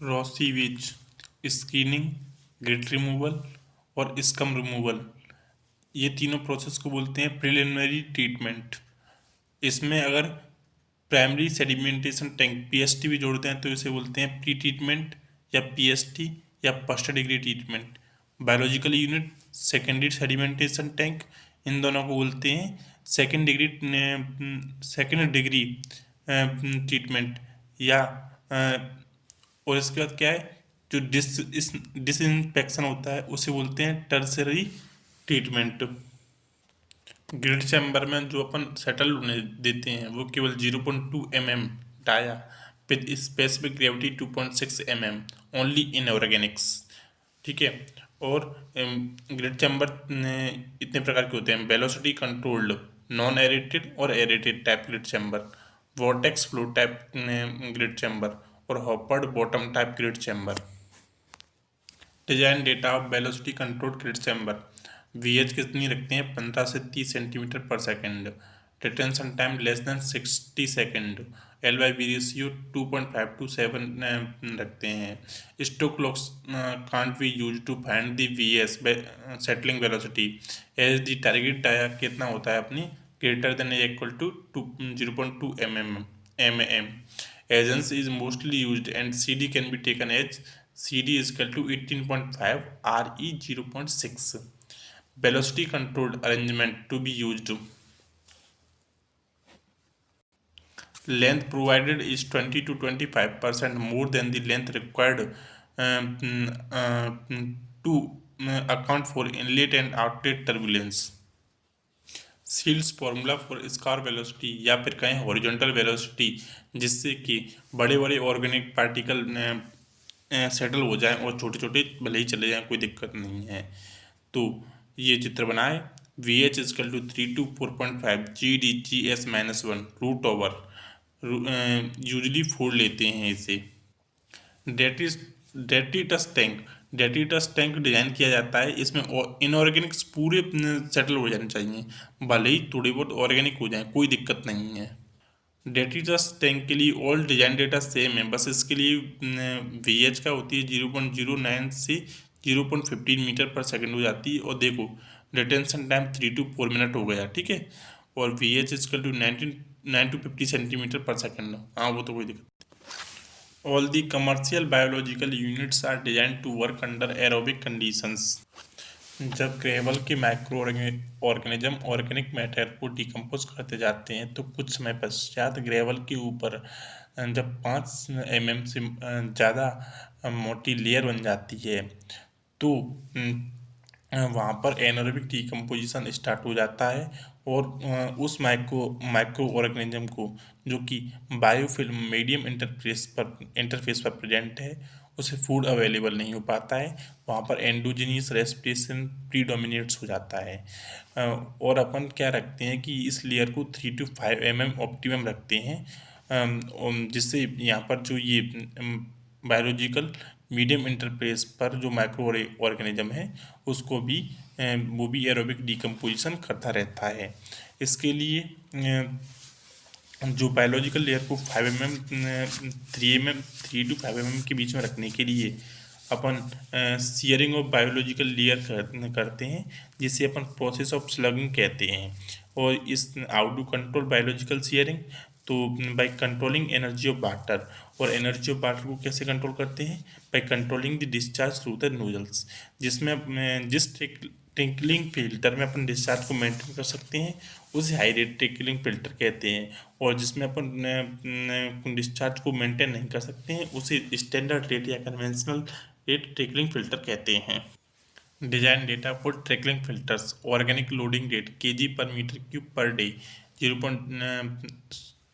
Raw sewage, screening, grit removal और scum removal, ये तीनों प्रोसेस को बोलते हैं प्रिलिमिनरी ट्रीटमेंट। इसमें अगर प्राइमरी सेडिमेंटेशन टैंक पीएसटी भी जोड़ते हैं तो इसे बोलते हैं प्री ट्रीटमेंट या पीएसटी या first degree treatment. Biological unit secondary sedimentation tank, इन दोनों को बोलते हैं सेकेंड डिग्री ट्रीटमेंट या और इसके बाद क्या है, जो डिसइंफेक्शन होता है उसे बोलते हैं टर्सरी ट्रीटमेंट। ग्रिड चैम्बर में जो अपन सेटल होने देते हैं वो केवल 0.2 mm dia with specific gravity 2.6 mm only inorganics. ठीक है। और ग्रिड चैम्बर इतने प्रकार के होते हैं: वेलोसिटी कंट्रोल्ड, नॉन एरेटेड और aerated type grit chamber, vortex flow type grit chamber और hoppered bottom type grit chamber. Design data of velocity control grit chamber. VH कितनी रखते हैं? 15 से 30 centimetre per second. Detention time less than 60 second. L by B ratio 2.5 to 7 रखते हैं। Stokes लॉक्स can't be use to find the V S settling velocity as the target dia कितना होता है अपनी greater than equal to 0.2 mm. Agents is mostly used and CD can be taken as CD is equal to 18.5 RE 0.6. Velocity controlled arrangement to be used. Length provided is 20 to 25% more than the length required to account for inlet and outlet turbulence. Shields formula for scour velocity या फिर कहें horizontal velocity, जिससे कि बड़े बड़े organic particle settle हो जाएं और छोटे छोटे भले ही चले जाएं, कोई दिक्कत नहीं है। तो ये चित्र बनाए V H is equal to 3 to 4.5 GD/GS-1 root over, usually फोड़ लेते हैं इसे। Detritus tank, detritus tank design किया जाता है, इसमें इनऑर्गेनिक्स पूरे सेटल हो जाने चाहिए, भले ही थोड़ी बहुत ऑर्गेनिक हो जाए कोई दिक्कत नहीं है। डेट्रीटस टैंक के लिए ऑल डिजाइन डेटा सेम है, बस इसके लिए वी एच का होती है 0.09 से 0.15 मीटर पर सेकेंड हो जाती है। और देखो डिटेंशन टाइम 3 to 4 मिनट हो गया, ठीक है। और V H is equal to 9 to 50 centimetre per second. हाँ वो तो कोई दिक्कत। All the commercial biological units are designed to work under aerobic conditions. जब ग्रेवल के माइक्रो ऑर्गेनिज्म ऑर्गेनिक मैटर को डिकम्पोज करते जाते हैं तो कुछ समय पश्चात ग्रेवल के ऊपर जब 5 mm से ज़्यादा मोटी लेयर बन जाती है तो वहाँ पर एनारोबिक डिकम्पोजिशन स्टार्ट हो जाता है और उस माइक्रो ऑर्गेनिज्म को, जो कि बायोफिल्म मीडियम इंटरफेस पर प्रेजेंट है, उसे फूड अवेलेबल नहीं हो पाता है। वहाँ पर एंडोजीनियस रेस्पिरेशन प्रीडोमिनेट्स हो जाता है। और अपन क्या रखते हैं कि इस लेयर को 3 to 5 mm ऑप्टिमम रखते हैं, जिससे यहाँ पर जो ये बायोलॉजिकल मीडियम इंटरफेस पर जो माइक्रो ऑर्गेनिज्म है उसको भी वो भी एरोबिक डिकम्पोजिशन करता रहता है। इसके लिए जो बायोलॉजिकल लेयर को 5 mm 3 to 5 mm के बीच में रखने के लिए अपन सीयरिंग ऑफ बायोलॉजिकल लेयर करते हैं, जिसे अपन प्रोसेस ऑफ स्लगिंग कहते हैं। और इस how to control biological shearing, तो by controlling energy of water. और एनर्जी ऑफ वाटर को कैसे कंट्रोल करते हैं? By controlling the discharge through the nozzles, जिसमें जिस ट्रिकलिंग फिल्टर में अपन डिस्चार्ज को मेंटेन कर सकते हैं उसे हाई रेट ट्रिकलिंग फिल्टर कहते हैं। और जिसमें अपन डिस्चार्ज को मेंटेन नहीं कर सकते हैं उसे स्टैंडर्ड रेट या कन्वेंशनल रेट ट्रिकलिंग फिल्टर कहते हैं। Design data for trickling filters. Organic loading rate kg/m³ per day 0.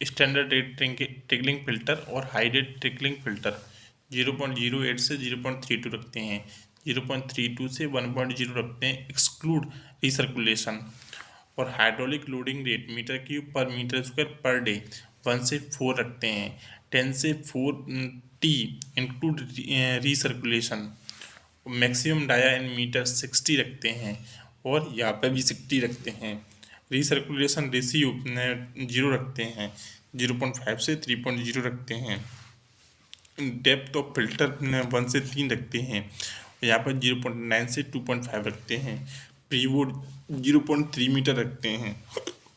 Standard rate trickling filter और हाई रेट ट्रिकलिंग फिल्टर 0.08 से 0.32 रखते हैं। 0.32 से 1.0 रखते हैं एक्सक्लूड रिसर्कुलेशन। और hydraulic loading rate m³/m² per day 1 से 4 रखते हैं। 10 से 4T include recirculation. Maximum dia in metre 60 रखते हैं और यहाँ पे भी 60 रखते हैं। रिसर्कुलेशन रेशियो 0 रखते हैं, 0.5 से 3.0 रखते हैं। डेप्थ ऑफ फिल्टर 1 से 3 रखते हैं। यहाँ पर 0.9 से 2.5 रखते हैं। प्रीवोड 0.3 मीटर रखते हैं।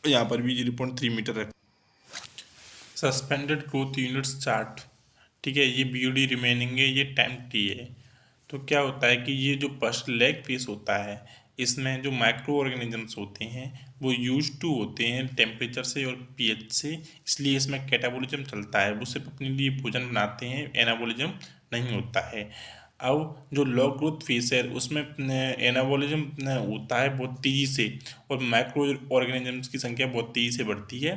यहाँ पर भी 0.3 मीटर रखते हैं। सस्पेंडेड ग्रोथ यूनिट्स चार्ट, ठीक है, ये BOD रिमेनिंग है, ये टाइम टी है। तो क्या होता है कि ये जो फर्स्ट लेग फेस होता है, इसमें जो माइक्रो ऑर्गेनिजम्स होते हैं वो यूज टू होते हैं टेम्परेचर से और pH से, इसलिए इसमें कैटाबोलिज्म चलता है। वो सिर्फ अपने लिए भोजन बनाते हैं, एनाबोलिज्म नहीं होता है। अब जो लॉ ग्रोथ फेस है उसमें एनाबोलिज्म होता है बहुत तेज़ी से, और माइक्रो ऑर्गेनिजम्स की संख्या बहुत तेज़ी से बढ़ती है,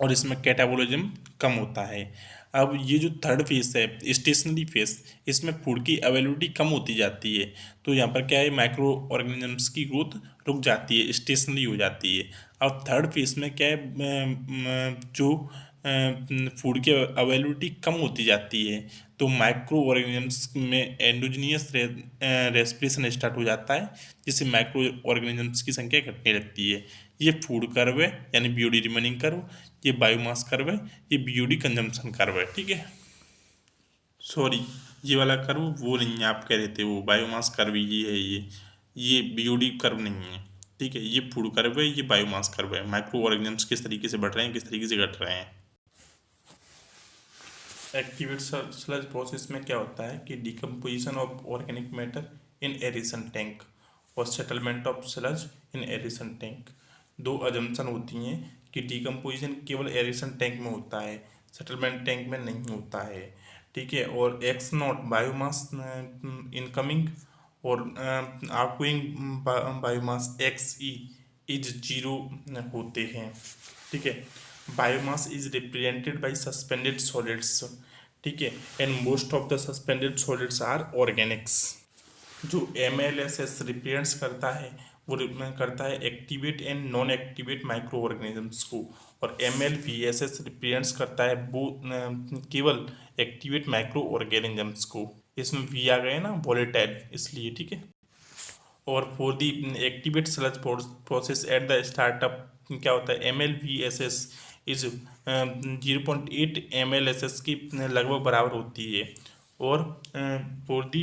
और इसमें कैटाबोलिज्म कम होता है। अब ये जो थर्ड फेस है, स्टेशनरी फेस, इसमें फूड की अवेलेबिलिटी कम होती जाती है। तो यहाँ पर क्या है, माइक्रो ऑर्गेनिजम्स की ग्रोथ रुक जाती है, स्टेशनरी हो जाती है। अब थर्ड फेस में क्या है, जो फूड की अवेलेबिलिटी कम होती जाती है, तो माइक्रो ऑर्गेनिजम्स में एंडोजीनियस रेस्पिरेशन स्टार्ट हो जाता है, जिससे माइक्रो ऑर्गेनिजम्स की संख्या घटने लगती है। ये फूड कर्व है, यानी BOD रिमेनिंग कर्व। ये बायोमास कर्व है, ये BOD कंजम्पशन कर्व है, ठीक है। सॉरी, ये वाला कर्व वो नहीं है, आप कह रहे थे वो बायोमास कर्व ही है ये BOD कर्व नहीं है, ठीक है। ये फूड कर्व है, ये बायोमास कर्व है। माइक्रो ऑर्गेनिजम्स किस तरीके से बढ़ रहे हैं, किस तरीके से घट रहे हैं। एक्टिवेट स्लज प्रोसेस में क्या होता है कि decomposition of organic matter in aeration tank और settlement of sludge in aeration tank. दो अजम्पशन होती हैं कि डिकम्पोजिशन केवल एरेशन टैंक में होता है, सेटलमेंट टैंक में नहीं होता है, ठीक है। और X0 बायोमास इनकमिंग और आउटगोइंग बायोमास XE इज 0 होते हैं, ठीक है। Biomass is represented by suspended solids, ठीक है, and most of the suspended solids are organics. जो MLS रिप्रेजेंट्स करता है वो रिप्रेजेंट करता है activate and non activate micro organisms को, और MLVSS रिप्रेजेंट्स करता है वो केवल एक्टिवेट माइक्रो ऑर्गेनिजम्स को। इसमें V आ गए ना, वॉलेटाइल, इसलिए, ठीक है। और for the activate sludge process at the startup क्या होता है, MLVSS इज 0.8 MLSS की लगभग बराबर होती है। और for the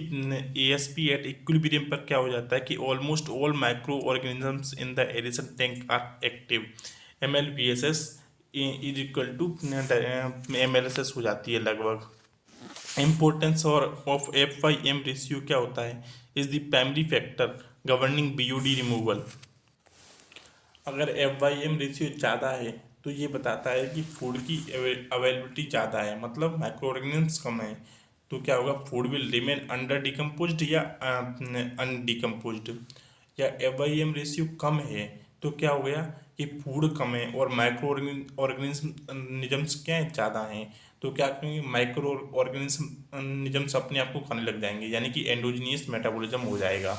ASP at equilibrium पर क्या हो जाता है कि almost all micro organisms in the aeration tank are active. MLVSS is equal to MLSS हो जाती है लगभग। इम्पोर्टेंस और ऑफ FYM रेशियो क्या होता है, is the primary factor governing BOD removal. अगर FYM रेशियो ज़्यादा है तो ये बताता है कि फूड की अवेलेबिलिटी ज़्यादा है, मतलब माइक्रो ऑर्गेनिजम्स कम है। तो क्या होगा, food will remain under decomposed या अनडिकम्पोज्ड। या FYM रेशियो कम है तो क्या हो गया कि फूड कम है और माइक्रो ऑर्गेनिजम्स क्या है, ज़्यादा हैं। तो क्या करेंगे, माइक्रो ऑर्गेनिजम्स अपने आप को खाने लग जाएंगे, यानी कि एंडोजीनियस मेटाबॉलिज्म हो जाएगा।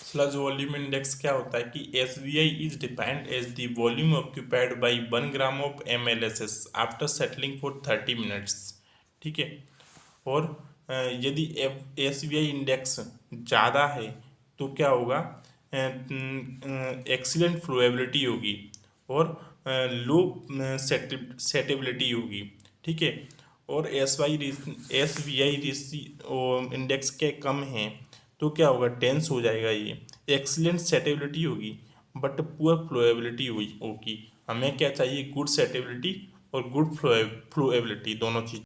स्लज वॉल्यूम इंडेक्स क्या होता है कि SVI is defined as the volume occupied by 1 gram of MLSS after settling for 30 minutes, ठीक है। और यदि SVI इंडेक्स ज़्यादा है तो क्या होगा, एक्सीलेंट फ्लोएबिलिटी होगी और लो सेटेबिलिटी होगी, ठीक है। और SVI इंडेक्स के कम हैं तो क्या होगा, टेंस हो जाएगा ये। एक्सीलेंट सेटेबिलिटी होगी बट पुअर फ्लोएबिलिटी होगी। हमें क्या चाहिए, गुड सेटेबिलिटी और गुड फ्लोएबिलिटी, दोनों चीज़।